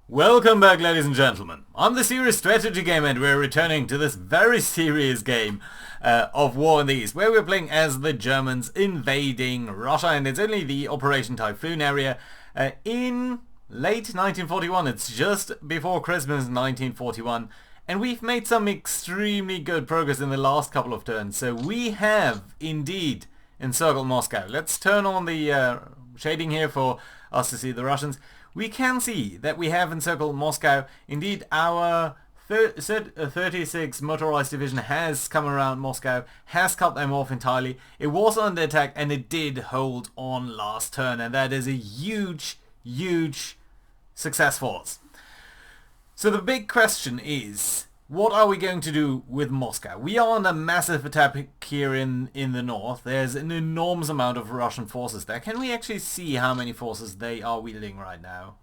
Welcome back, ladies and gentlemen. I'm the Serious Strategy Game, and we're returning to this very serious game of War in the East, where we're playing as the Germans invading Russia, and it's only the Operation Typhoon area in late 1941. It's just before Christmas 1941, and we've made some extremely good progress in the last couple of turns. So we have indeed encircled Moscow. Let's turn on the shading here for us to see the Russians. We can see that we have encircled Moscow. Indeed, our 36 motorized division has come around Moscow, has cut them off entirely. It was under attack and it did hold on last turn, and that is a huge, huge success for us. So the big question is, what are we going to do with Moscow? We are on a massive attack here in the north. There's an enormous amount of Russian forces there. Can we actually see how many forces they are wielding right now?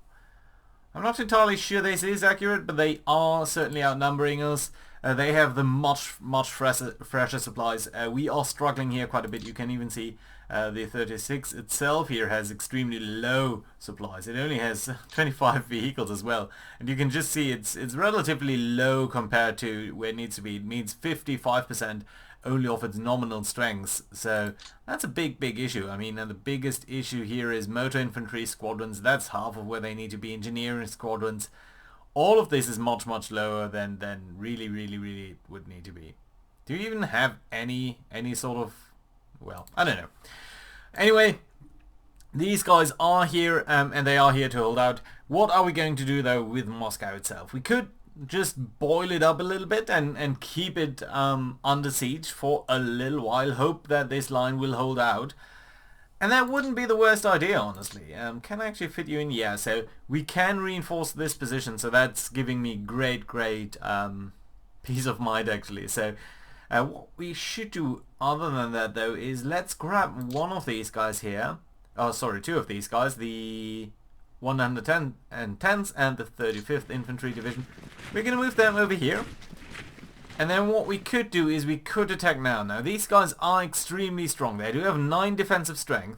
I'm not entirely sure this is accurate, but they are certainly outnumbering us. They have the much fresher supplies. We are struggling here quite a bit. You can even see the 36 itself here has extremely low supplies. It only has 25 vehicles as well, and you can just see it's relatively low compared to where it needs to be. It means 55% only of its nominal strengths, so that's a big issue. I mean, and the biggest issue here is motor infantry squadrons. That's half of where they need to be. Engineering squadrons. All of this is much lower than really would need to be. Do you even have any sort of, well, I don't know. Anyway, these guys are here, and they are here to hold out. What are we going to do though with Moscow itself? We could just boil it up a little bit and keep it under siege for a little while. Hope that this line will hold out. And that wouldn't be the worst idea, honestly. Can I actually fit you in? Yeah, so we can reinforce this position, so that's giving me great peace of mind, actually. So what we should do other than that, though, is let's grab one of these guys here. Oh, sorry, two of these guys. The 110th and 10th and the 35th Infantry Division. We're going to move them over here. And then what we could do is we could attack now. Now these guys are extremely strong. They do have 9 defensive strength,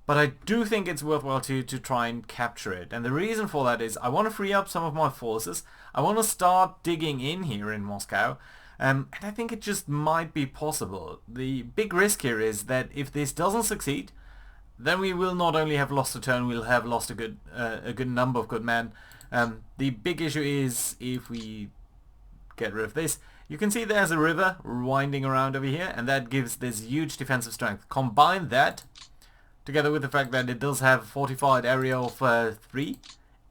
but I do think it's worthwhile to try and capture it. And the reason for that is I want to free up some of my forces. I want to start digging in here in Moscow. And I think it just might be possible. The big risk here is that if this doesn't succeed, then we will not only have lost a turn, we'll have lost a good number of good men. The big issue is if we get rid of this. You can see there's a river winding around over here, and that gives this huge defensive strength. Combine that together with the fact that it does have a fortified area of 3,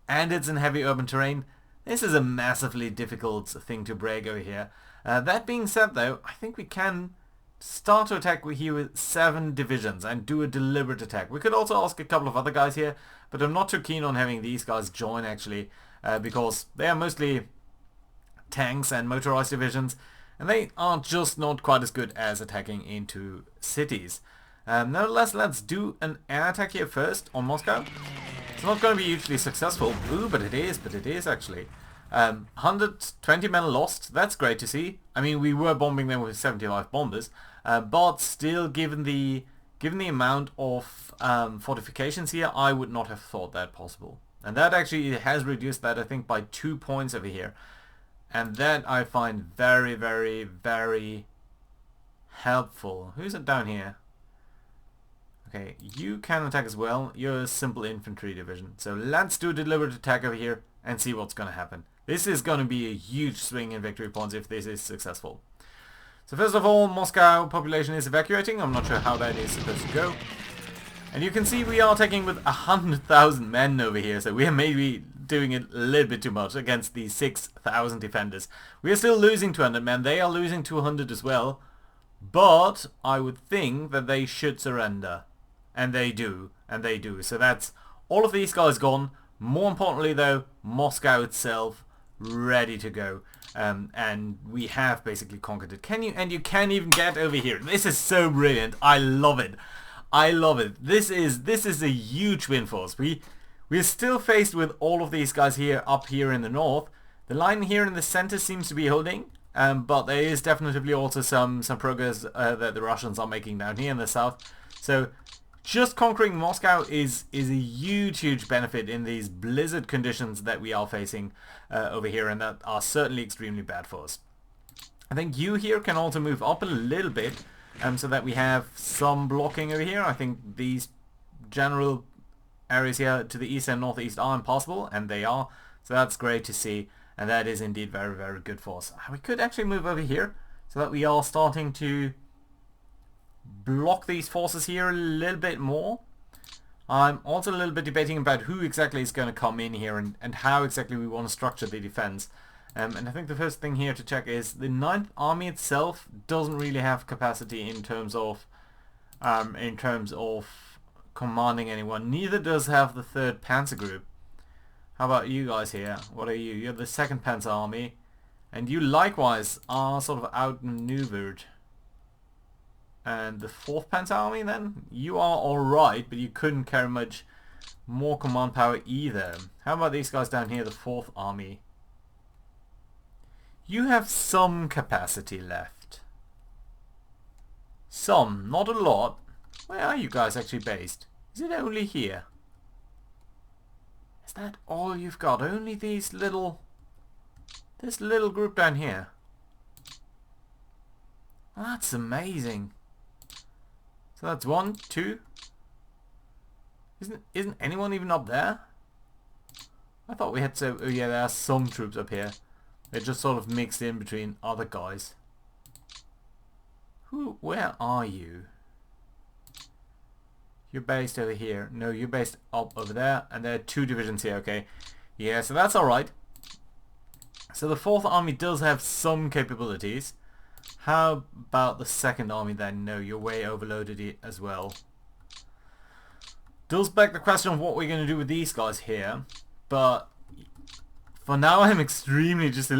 and it's in heavy urban terrain. This is a massively difficult thing to break over here. That being said, though, I think we can start to attack here with 7 divisions and do a deliberate attack. We could also ask a couple of other guys here, but I'm not too keen on having these guys join, actually, because they are mostly tanks and motorized divisions, and they are just not quite as good as attacking into cities. Nevertheless, let's do an air attack here first on Moscow. It's not going to be hugely successful. Ooh, but it is actually. 120 men lost. That's great to see. I mean, we were bombing them with 75 bombers, but still, given the amount of fortifications here, I would not have thought that possible. And that actually has reduced that, I think, by 2 points over here. And that I find very helpful. Who's it down here? Okay, you can attack as well. You're a simple infantry division. So let's do a deliberate attack over here and see what's going to happen. This is going to be a huge swing in victory points if this is successful. So first of all, Moscow population is evacuating. I'm not sure how that is supposed to go. And you can see we are taking with 100,000 men over here. So we are maybe doing it a little bit too much against the 6,000 defenders. We are still losing 200 men. They are losing 200 as well. But I would think that they should surrender. And they do. And they do. So that's all of these guys gone. More importantly, though, Moscow itself ready to go. And we have basically conquered it. You can even get over here. This is so brilliant. I love it. I love it. This is a huge win for us. We're still faced with all of these guys here up here in the north. The line here in the center seems to be holding, but there is definitely also some progress that the Russians are making down here in the south. So just conquering Moscow is a huge benefit in these blizzard conditions that we are facing over here, and that are certainly extremely bad for us. I think you here can also move up a little bit, so that we have some blocking over here. I think these general areas here to the east and northeast are impossible, and they are, so that's great to see, and that is indeed very good for us. We could actually move over here so that we are starting to block these forces here a little bit more. I'm also a little bit debating about who exactly is going to come in here and how exactly we want to structure the defense. And I think the first thing here to check is the 9th Army itself doesn't really have capacity in terms of commanding anyone. Neither does have the 3rd Panzer Group. How about you guys here? What are you? You're the 2nd Panzer Army, and you likewise are sort of outmaneuvered. And the 4th Panzer Army then? You are alright, but you couldn't carry much more command power either. How about these guys down here, the 4th Army? You have some capacity left. Some, not a lot. Where are you guys actually based? Is it only here? Is that all you've got? Only this little group down here? That's amazing. So that's 1, 2. Isn't anyone even up there? I thought we had so... Oh yeah, there are some troops up here. They're just sort of mixed in between other guys. Where are you? You're based over here. No, you're based up over there. And there are 2 divisions here, okay. Yeah, so that's alright. So the 4th Army does have some capabilities. How about the 2nd Army then? No, you're way overloaded as well. Does beg the question of what we're going to do with these guys here. But for now I'm extremely just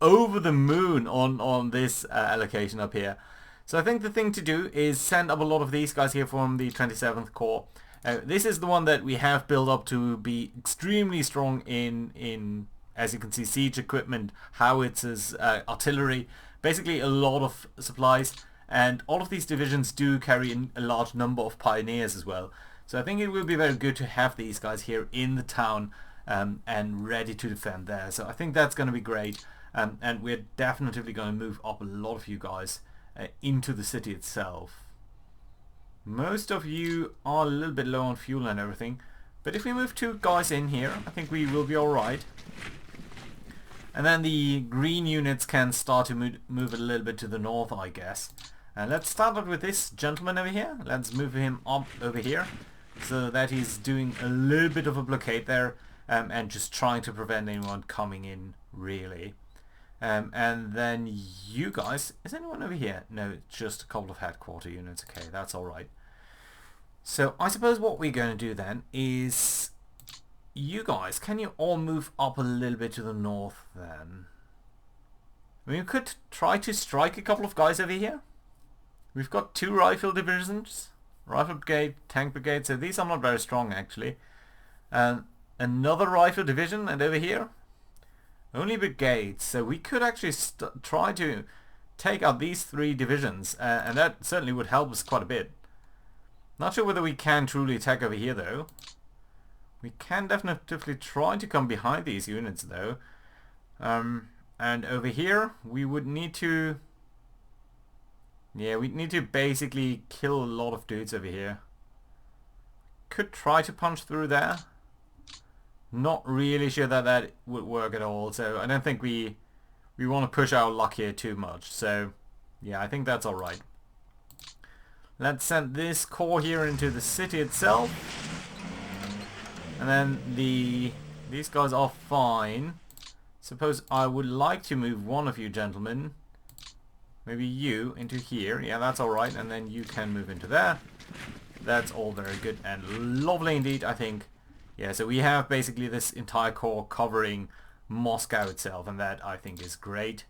over the moon on this allocation up here. So I think the thing to do is send up a lot of these guys here from the 27th Corps. This is the one that we have built up to be extremely strong in as you can see, siege equipment, howitzers, artillery, basically a lot of supplies, and all of these divisions do carry in a large number of pioneers as well. So I think it will be very good to have these guys here in the town and ready to defend there. So I think that's going to be great, and we're definitely going to move up a lot of you guys into the city itself. Most of you are a little bit low on fuel and everything, but if we move 2 guys in here, I think we will be alright. And then the green units can start to move a little bit to the north, I guess. And let's start out with this gentleman over here. Let's move him up over here so that he's doing a little bit of a blockade there, and just trying to prevent anyone coming in, really. And then you guys, is anyone over here? No, it's just a couple of headquarter units. Okay, that's alright. So I suppose what we're going to do then is, you guys, can you all move up a little bit to the north then? I mean, we could try to strike a couple of guys over here. We've got 2 rifle divisions, rifle brigade, tank brigade, so these are not very strong actually. Another rifle division, and over here only brigades, so we could actually try to take out these 3 divisions, and that certainly would help us quite a bit. Not sure whether we can truly attack over here though. We can definitely try to come behind these units though. And over here we would need to... Yeah, we need to basically kill a lot of dudes over here. Could try to punch through there. Not really sure that that would work at all, so I don't think we want to push our luck here too much. So yeah, I think that's alright. Let's send this corps here into the city itself. And then these guys are fine. Suppose I would like to move one of you gentlemen, maybe you, into here. Yeah, that's alright. And then you can move into there. That's all very good and lovely indeed, I think. Yeah, so we have basically this entire corps covering Moscow itself, and that I think is great.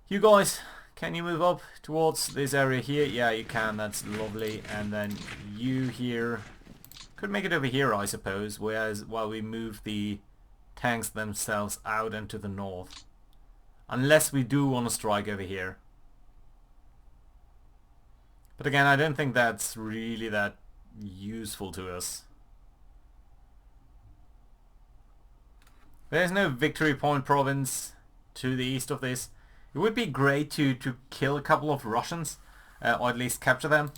You guys, can you move up towards this area here? Yeah, you can. That's lovely. And then you here could make it over here, I suppose, whereas while we move the tanks themselves out into the north. Unless we do want to strike over here. But again, I don't think that's really that useful to us. There's no victory point province to the east of this. It would be great to kill a couple of Russians, or at least capture them.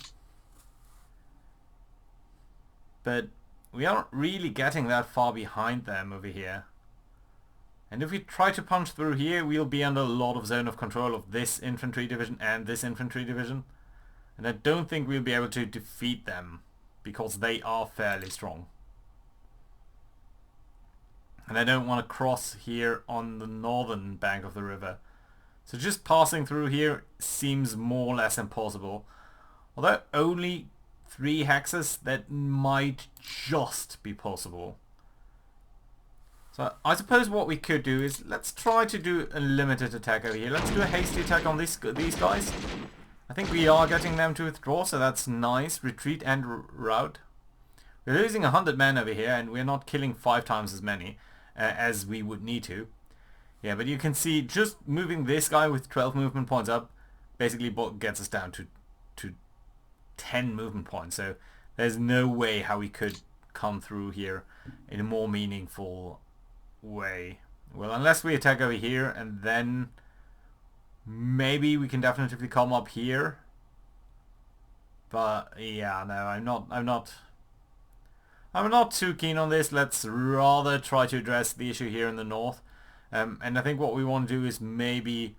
But we aren't really getting that far behind them over here. And if we try to punch through here, we'll be under a lot of zone of control of this infantry division and this infantry division. And I don't think we'll be able to defeat them, because they are fairly strong. And I don't want to cross here on the northern bank of the river. So just passing through here seems more or less impossible. Although only 3 hexes, that might just be possible. So I suppose what we could do is, let's try to do a limited attack over here. Let's do a hasty attack on these guys. I think we are getting them to withdraw, so that's nice. Retreat and rout. We're losing 100 men over here, and we're not killing 5 times as many as we would need to. Yeah, but you can see just moving this guy with 12 movement points up basically gets us down to 10 movement points. So there's no way how we could come through here in a more meaningful way. Well, unless we attack over here, and then maybe we can definitely come up here. But yeah, no, I'm not too keen on this. Let's rather try to address the issue here in the north. And I think what we want to do is maybe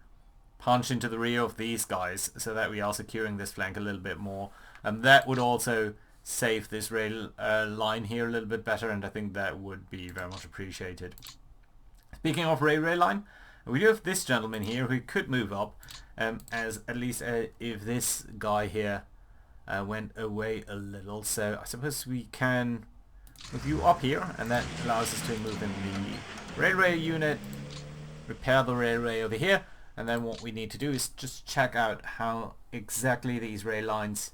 punch into the rear of these guys so that we are securing this flank a little bit more. And that would also save this rail line here a little bit better, and I think that would be very much appreciated. Speaking of rail line, we do have this gentleman here who could move up, as at least if this guy here went away a little. So I suppose we can move you up here, and that allows us to move in the railway unit, repair the railway over here, and then what we need to do is just check out how exactly these rail lines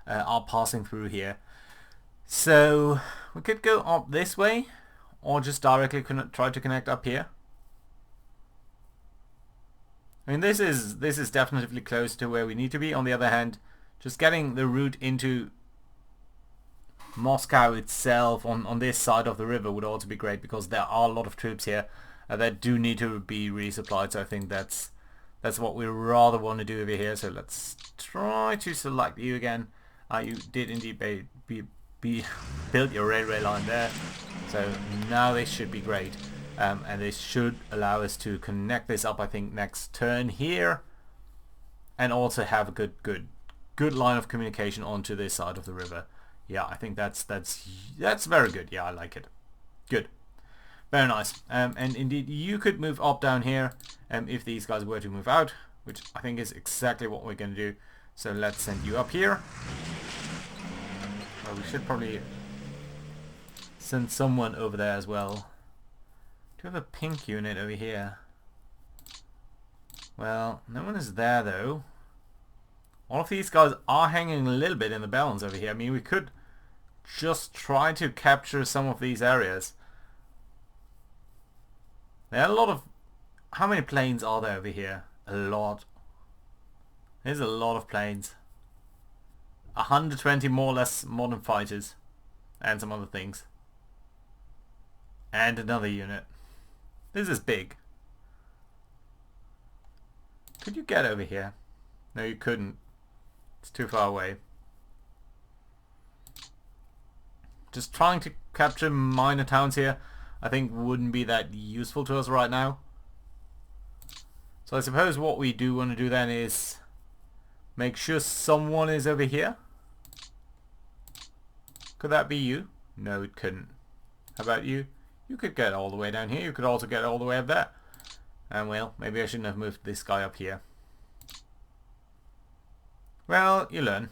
are passing through here. So we could go up this way, or just directly try to connect up here. I mean, this is definitely close to where we need to be. On the other hand, just getting the route into Moscow itself on this side of the river would also be great, because there are a lot of troops here that do need to be resupplied. So I think that's what we rather want to do over here. So let's try to select you again. You did indeed build your railway line there. So now this should be great. And this should allow us to connect this up, I think, next turn here. And also have a good line of communication onto this side of the river. Yeah, I think that's very good. Yeah, I like it. Good. Very nice. And indeed, you could move up down here if these guys were to move out, which I think is exactly what we're going to do. So let's send you up here. Well, we should probably send someone over there as well. Do we have a pink unit over here? Well, no one is there though. All of these guys are hanging a little bit in the balance over here. I mean, we could just try to capture some of these areas. There are a lot of... How many planes are there over here? A lot. There's a lot of planes. 120 more or less modern fighters. And some other things. And another unit. This is big. Could you get over here? No, you couldn't. It's too far away. Just trying to capture minor towns here, I think wouldn't be that useful to us right now. So I suppose what we do want to do then is make sure someone is over here. Could that be you? No, it couldn't. How about you? You could get all the way down here. You could also get all the way up there. And well, maybe I shouldn't have moved this guy up here. Well, you learn.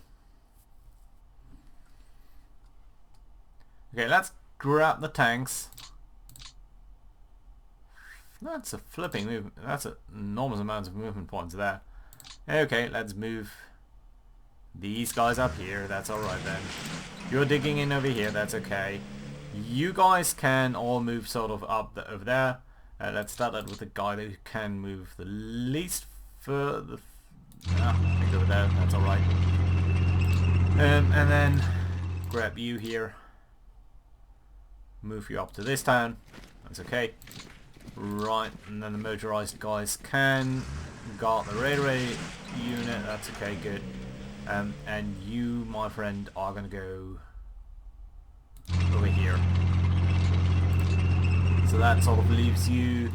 Okay, let's grab the tanks. That's a flipping move. That's an enormous amount of movement points there. Okay, let's move these guys up here. That's alright then. You're digging in over here. That's okay. You guys can all move sort of up over there. Let's start out with the guy that can move the least further. I think over there. That's alright. And then grab you here. Move you up to this town. That's okay. Right, and then the motorized guys can guard the railway unit. That's okay, good. And you, my friend, are going to go over here. So that sort of leaves you... You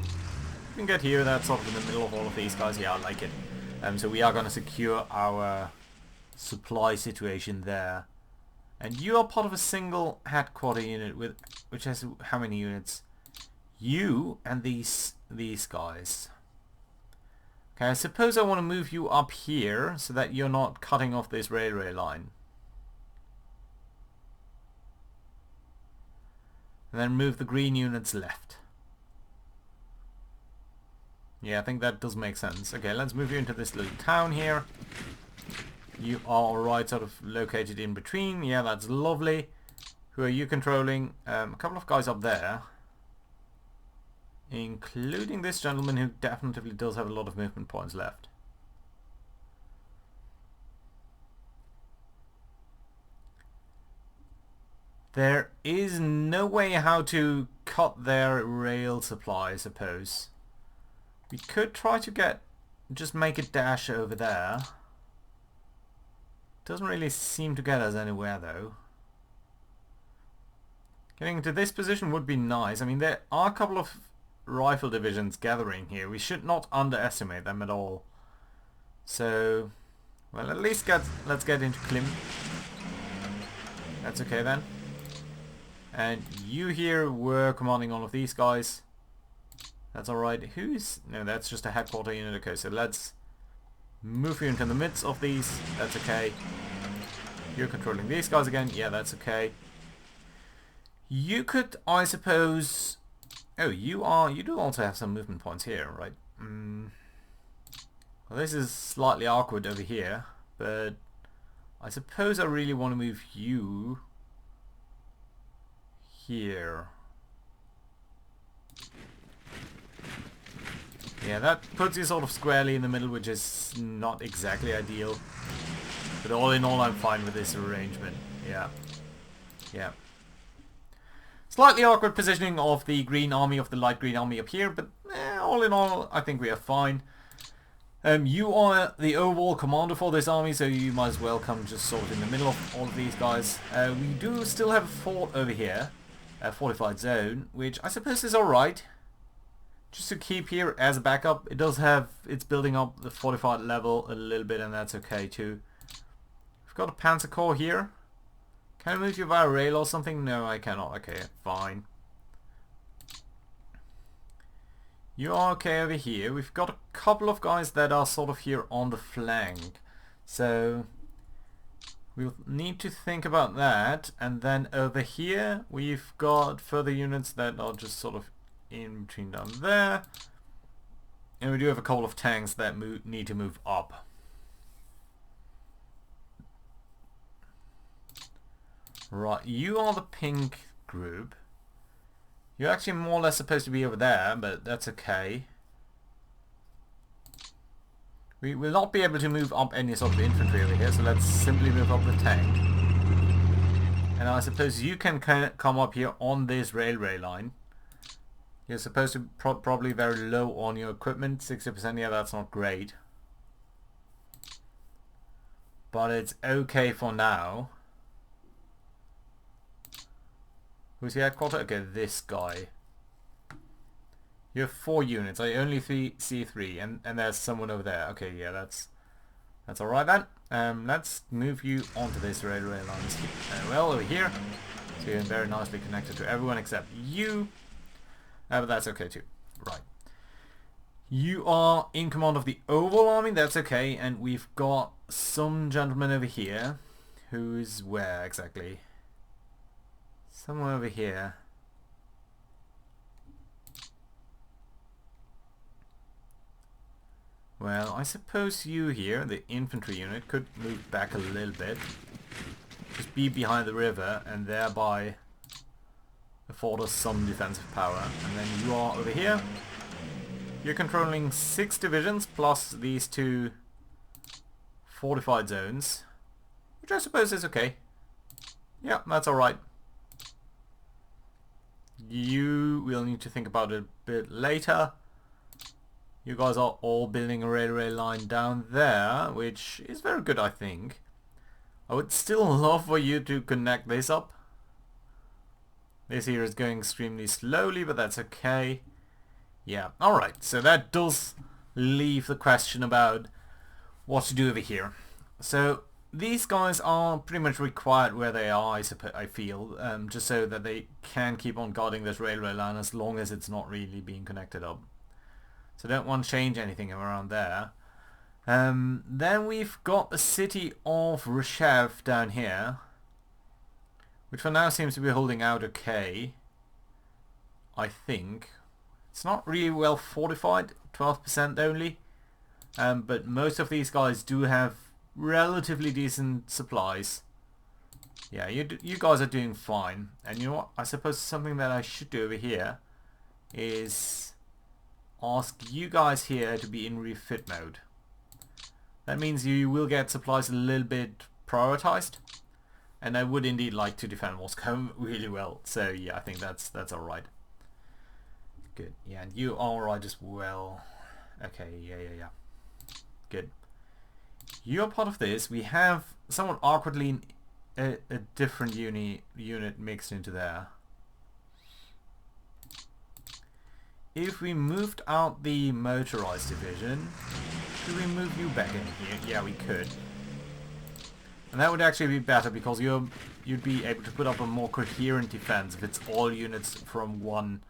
can get here, that's sort of in the middle of all of these guys. Yeah, I like it. So we are going to secure our supply situation there. And you are part of a single headquarter unit with... Which has how many units? You and these guys. Okay, I suppose I want to move you up here so that you're not cutting off this railway line. And then move the green units left. Yeah, I think that does make sense. Okay, let's move you into this little town here. You are alright, sort of located in between. Yeah, that's lovely. Who are you controlling? A couple of guys up there. Including this gentleman who definitely does have a lot of movement points left. There is no way how to cut their rail supply, I suppose. We could try to just make a dash over there. Doesn't really seem to get us anywhere though. Getting into this position would be nice. I mean, there are a couple of rifle divisions gathering here. We should not underestimate them at all. So, well, at least let's get into Klim. That's okay then. And you here were commanding all of these guys. That's alright. Who's... No, that's just a headquarter unit. Okay, so let's move you into the midst of these. That's okay. You're controlling these guys again. Yeah, that's okay. You could, I suppose... Oh, you do also have some movement points here, right? Well, this is slightly awkward over here, but I suppose I really want to move you here. Yeah, that puts you sort of squarely in the middle, which is not exactly ideal. But all in all, I'm fine with this arrangement. Yeah. Yeah. Slightly awkward positioning of the green army, of the light green army up here, but all in all, I think we are fine. You are the overall commander for this army, so you might as well come just sort of in the middle of all of these guys. We do still have a fort over here, a fortified zone, which I suppose is alright. Just to keep here as a backup. It does have, it's building up the fortified level a little bit, and that's okay too. We've got a panzer corps here. Can I move you via rail or something? No, I cannot. Okay, fine. You are okay over here. We've got a couple of guys that are sort of here on the flank. So we'll need to think about that. And then over here we've got further units that are just sort of in between down there. And we do have a couple of tanks that need to move up. Right, you are the pink group. You're actually more or less supposed to be over there, but that's okay. We will not be able to move up any sort of infantry over here, so let's simply move up the tank. And I suppose you can come up here on this railway line. You're supposed to probably very low on your equipment, 60%, yeah, that's not great. But it's okay for now. Who's the headquarter? Okay, this guy. You have 4 units. I only see 3, and there's someone over there. Okay, yeah, that's alright then. Let's move you onto this railway line. Well, over here. So you're very nicely connected to everyone except you. But that's okay too. Right. You are in command of the overall army. That's okay. And we've got some gentleman over here. Who's where exactly? Somewhere over here. Well, I suppose you here, the infantry unit, could move back a little bit. Just be behind the river and thereby afford us some defensive power. And then you are over here. You're controlling 6 divisions plus these 2 fortified zones. Which which I suppose is okay. Yeah, that's alright. You will need to think about it a bit later. You guys are all building a railway line down there, which is very good, I think. I would still love for you to connect this up. This here is going extremely slowly, but that's okay. Yeah, alright, so that does leave the question about what to do over here. So these guys are pretty much required where they are, I feel, just so that they can keep on guarding this railway line as long as it's not really being connected up. So don't want to change anything around there. Then we've got the city of Reshev down here, which for now seems to be holding out okay, I think. It's not really well fortified, 12% only, but most of these guys do have relatively decent supplies. Yeah, you guys are doing fine. And you know what? I suppose something that I should do over here is ask you guys here to be in refit mode. That means you will get supplies a little bit prioritized, and I would indeed like to defend Moscow really well. So yeah, I think that's alright. Good. Yeah, and you are alright as well. Okay, yeah. Good. You're part of this. We have somewhat awkwardly a different unit mixed into there. If we moved out the motorized division, could we move you back in here? Yeah, we could. And that would actually be better because you'd be able to put up a more coherent defense if it's all units from one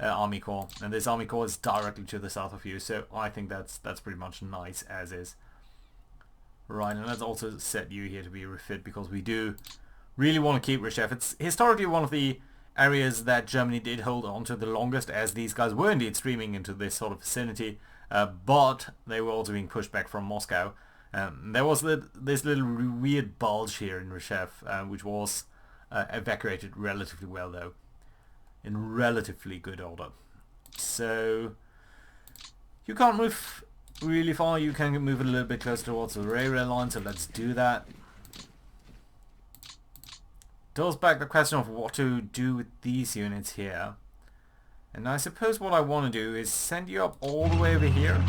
army corps, and this army corps is directly to the south of you. So I think that's pretty much nice as is. Right, and let's also set you here to be refit because we do really want to keep Reshev. It's historically one of the areas that Germany did hold on to the longest, as these guys were indeed streaming into this sort of vicinity, but they were also being pushed back from Moscow. There was this little weird bulge here in Reshev, which was evacuated relatively well though, in relatively good order. So you can't move really far. You can move a little bit closer towards the railway line, so let's do that. Does back the question of what to do with these units here. And I suppose what I want to do is send you up all the way over here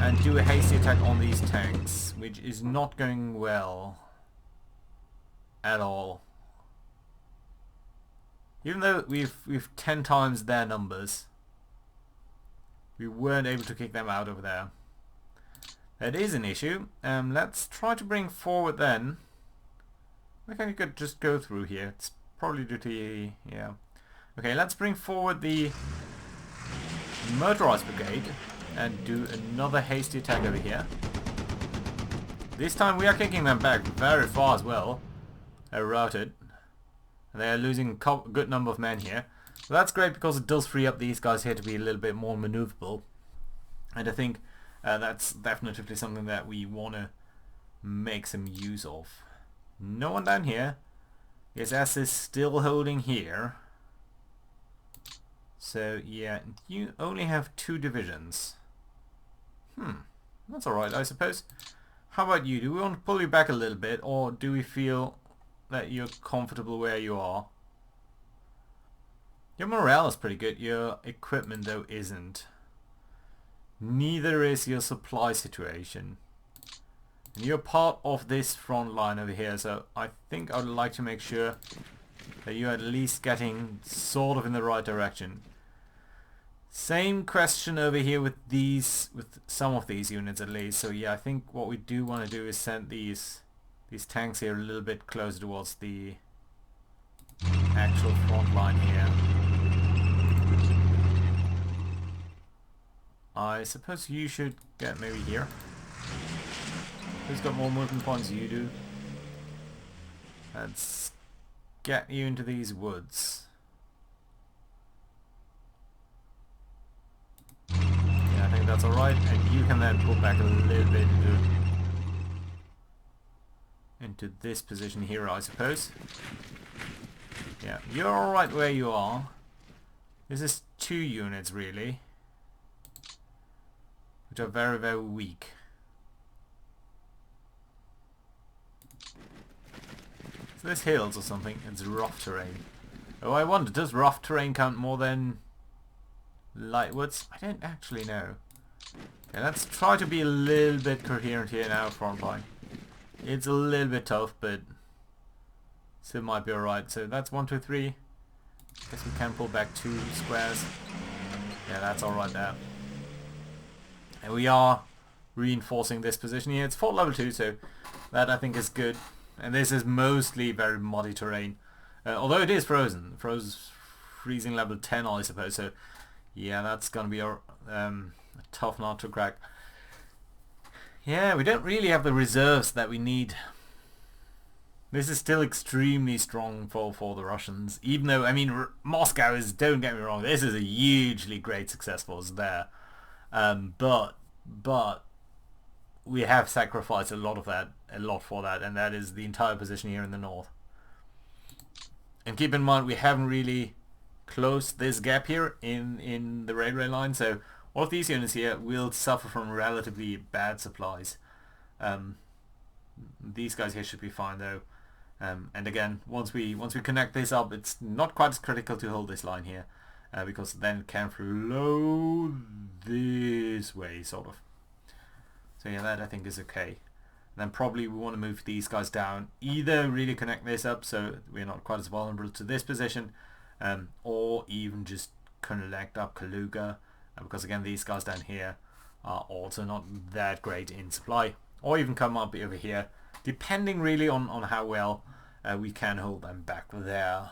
and do a hasty attack on these tanks, which is not going well at all. Even though we've 10 times their numbers, we weren't able to kick them out over there. That is an issue. Let's try to bring forward then. I think you could just go through here. It's probably due to the... yeah. Okay, let's bring forward the motorized brigade and do another hasty attack over here. This time we are kicking them back very far as well. They're routed. And they are losing a good number of men here. So that's great because it does free up these guys here to be a little bit more maneuverable. And I think that's definitely something that we want to make some use of. No one down here. SS is still holding here. So yeah, you only have 2 divisions. That's alright, I suppose. How about you? Do we want to pull you back a little bit, or do we feel that you're comfortable where you are? Your morale is pretty good. Your equipment though isn't. Neither is your supply situation. And you're part of this front line over here, so I think I would like to make sure that you're at least getting sort of in the right direction. Same question over here with some of these units at least. So yeah, I think what we do want to do is send these tanks here a little bit closer towards the actual front line here. I suppose you should get maybe here. Who's got more movement points? You do. Let's get you into these woods. Yeah, I think that's alright. And you can then pull back a little bit into this position here, I suppose. Yeah, you're alright where you are. This is 2 units really, which are very, very weak. this hills or something? It's rough terrain. Oh, I wonder, does rough terrain count more than light woods? I don't actually know. Okay, let's try to be a little bit coherent here now, Frontline. It's a little bit tough, but still might be alright. So that's 1, 2, 3. Guess we can pull back 2 squares. Yeah, that's alright there. And we are reinforcing this position here. It's fort level 2, so that I think is good. And this is mostly very muddy terrain. Although it is frozen. Freezing level 10, I suppose. So yeah, that's going to be a tough nut to crack. Yeah, we don't really have the reserves that we need. This is still extremely strong for the Russians. Even though, I mean, Moscow is, don't get me wrong, this is a hugely great success for us there. But we have sacrificed a lot for that, and that is the entire position here in the north. And keep in mind, we haven't really closed this gap here in the railway line, so all of these units here will suffer from relatively bad supplies. These guys here should be fine though. And again, once we connect this up, it's not quite as critical to hold this line here, because then it can flow this way, sort of. So yeah, that I think is okay. And then probably we want to move these guys down, either really connect this up so we're not quite as vulnerable to this position, or even just connect up Kaluga, because again these guys down here are also not that great in supply, or even come up over here, depending really on how well we can hold them back there.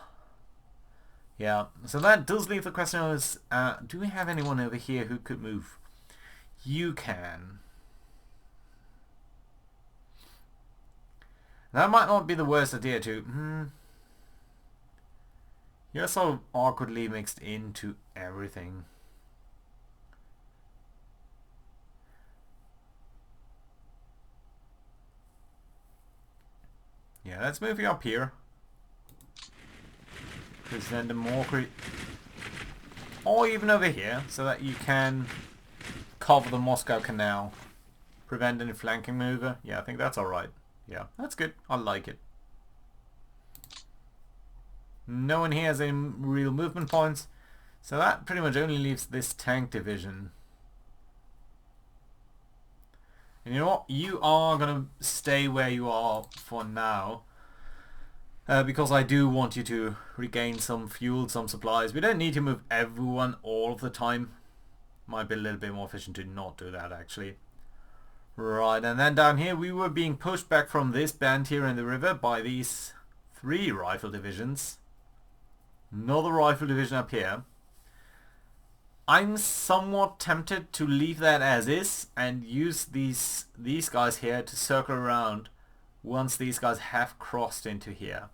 Yeah, so that does leave the question is, do we have anyone over here who could move? You can. That might not be the worst idea to... You're sort of awkwardly mixed into everything. Yeah, let's move you up here. Because then the more... Or even over here, so that you can cover the Moscow Canal. Prevent any flanking maneuver. Yeah, I think that's alright. Yeah, that's good. I like it. No one here has any real movement points, so that pretty much only leaves this tank division. And you know what? You are going to stay where you are for now, because I do want you to regain some fuel, some supplies. We don't need to move everyone all of the time. Might be a little bit more efficient to not do that, actually. Right, and then down here we were being pushed back from this band here in the river by these 3 rifle divisions. Another rifle division up here. I'm somewhat tempted to leave that as is and use these guys here to circle around once these guys have crossed into here.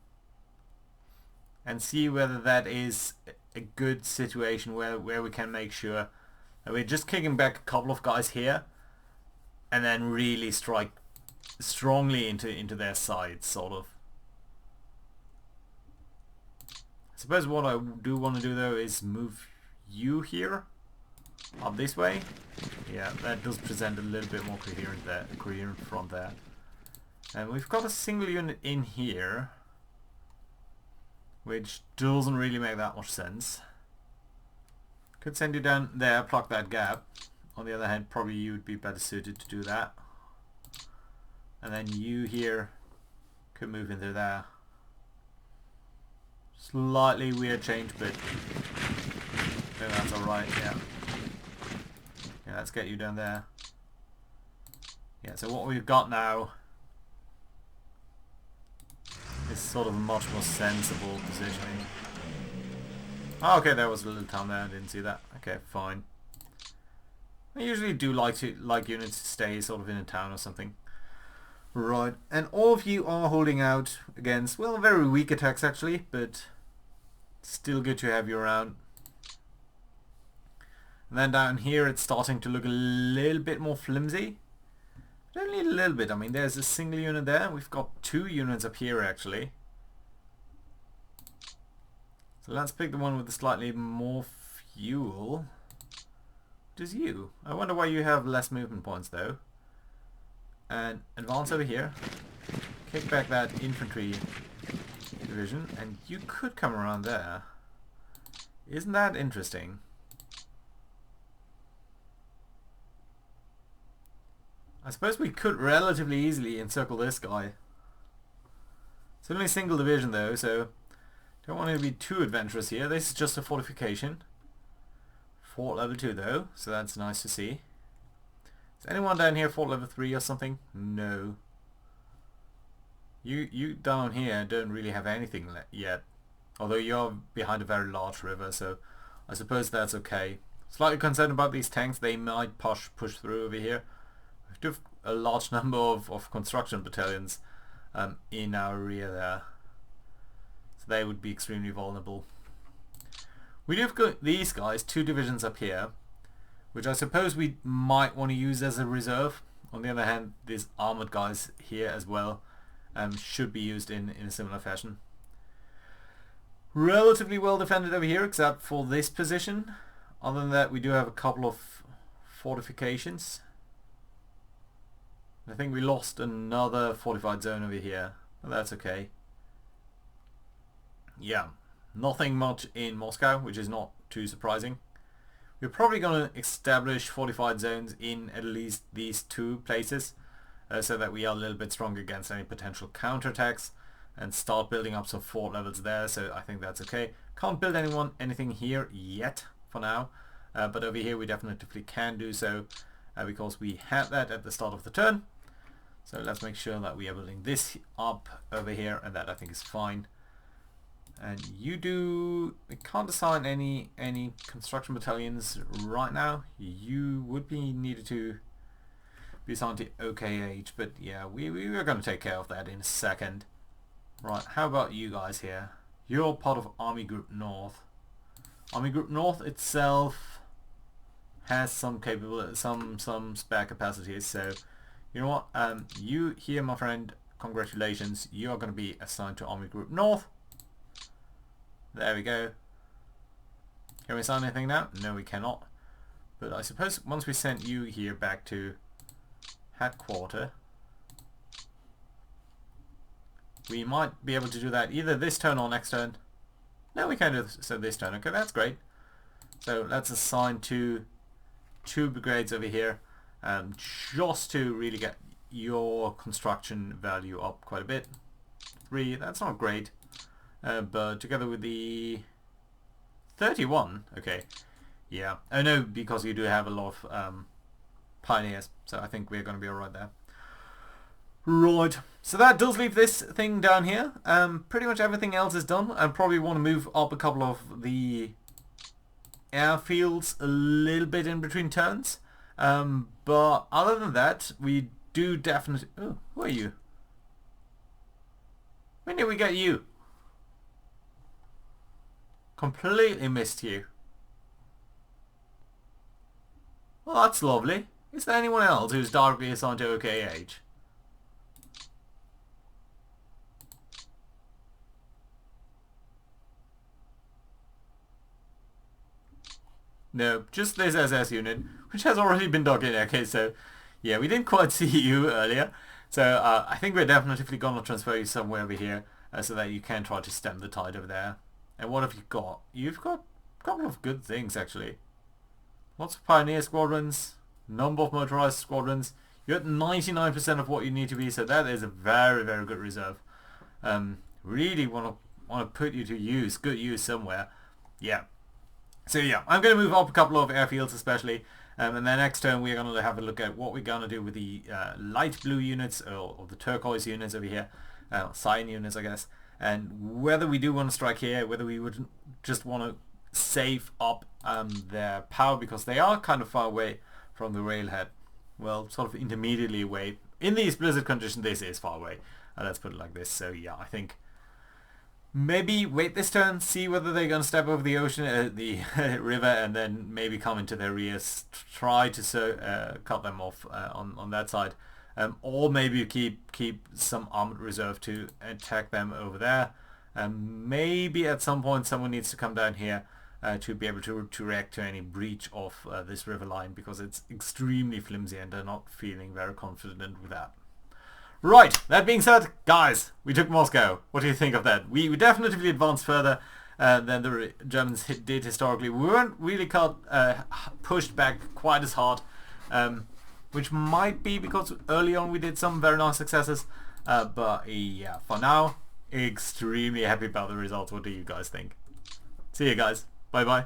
And see whether that is a good situation where we can make sure that we're just kicking back a couple of guys here and then really strike strongly into their sides, sort of. I suppose what I do want to do though is move you here up this way. Yeah, that does present a little bit more coherent front there. And we've got a single unit in here, which doesn't really make that much sense. Could send you down there, plug that gap. On the other hand, probably you would be better suited to do that. And then you here could move into there. Slightly weird change, but I think that's alright, yeah. Yeah, let's get you down there. Yeah, so what we've got now is sort of a much more sensible positioning. Oh, okay, there was a little town there, I didn't see that. Okay, fine. I usually do like units to stay sort of in a town or something. Right, and all of you are holding out against, well, very weak attacks actually, but still good to have you around. And then down here it's starting to look a little bit more flimsy. But only a little bit. I mean, there's a single unit there. We've got 2 units up here actually. So let's pick the one with the slightly more fuel. It is you. I wonder why you have less movement points though. And advance over here. Kick back that infantry division, and you could come around there. Isn't that interesting? I suppose we could relatively easily encircle this guy. It's only a single division though, so don't want to be too adventurous here. This is just a fortification. Fort level 2 though, so that's nice to see. Is anyone down here fort level 3 or something? No. You down here don't really have anything yet. Although you're behind a very large river, so I suppose that's okay. Slightly concerned about these tanks. They might push through over here. We do have a large number of construction battalions in our rear there. So they would be extremely vulnerable. We do have got these guys, 2 divisions up here, which I suppose we might want to use as a reserve. On the other hand, these armored guys here as well should be used in a similar fashion. Relatively well defended over here, except for this position. Other than that, we do have a couple of fortifications. I think we lost another fortified zone over here, but that's okay. Yeah, nothing much in Moscow, which is not too surprising. We're probably going to establish fortified zones in at least these 2 places, so that we are a little bit stronger against any potential counterattacks, and start building up some fort levels there, so I think that's okay. Can't build anything here yet, for now, but over here we definitely can do so, because we had that at the start of the turn. So let's make sure that we are building this up over here, and that I think is fine. And we can't assign any construction battalions right now. You would be needed to be assigned to OKH, but yeah, we are going to take care of that in a second. Right, how about you guys here? You're part of Army Group North. Army Group North itself has some spare capacities, so you know what, you here, my friend, congratulations, you are going to be assigned to Army Group North. There we go. Can we assign anything now? No, we cannot. But I suppose once we sent you here back to headquarters, we might be able to do that either this turn or next turn. No, we can do this turn. Okay, that's great. So let's assign two brigades over here, just to really get your construction value up quite a bit. 3, that's not great. But together with the 31, okay, yeah. Oh no, because you do have a lot of pioneers, so I think we're going to be alright there. Right, so that does leave this thing down here. Pretty much everything else is done. I probably want to move up a couple of the airfields a little bit in between turns. But other than that, we do definitely... Oh, who are you? When did we get you? Completely missed you. Well, that's lovely. Is there anyone else who's directly assigned to OKH? No, just this SS unit, which has already been dug in. Okay, so yeah, we didn't quite see you earlier. So I think we're definitely going to transfer you somewhere over here, so that you can try to stem the tide over there. And what have you got? You've got a couple of good things, actually. Lots of pioneer squadrons, number of motorized squadrons. You're at 99% of what you need to be, so that is a very, very good reserve. Really want to put you to good use somewhere. Yeah. So yeah, I'm going to move up a couple of airfields especially, and then next turn we're going to have a look at what we're going to do with the light blue units, or the turquoise units over here, cyan units I guess, and whether we do want to strike here, whether we would just want to save up their power, because they are kind of far away from the railhead. Well, sort of intermediately away. In these blizzard conditions this is far away, let's put it like this. So yeah, I think maybe wait this turn, see whether they're going to step over the ocean, the river, and then maybe come into their rears, try to cut them off on that side, or maybe keep some armored reserve to attack them over there. Maybe at some point someone needs to come down here to be able to react to any breach of this river line, because it's extremely flimsy and they're not feeling very confident with that. Right, that being said, guys, we took Moscow. What do you think of that? We definitely advanced further than the Germans did historically. We weren't really pushed back quite as hard, which might be because early on we did some very nice successes. But yeah, for now, extremely happy about the results. What do you guys think? See you guys. Bye bye.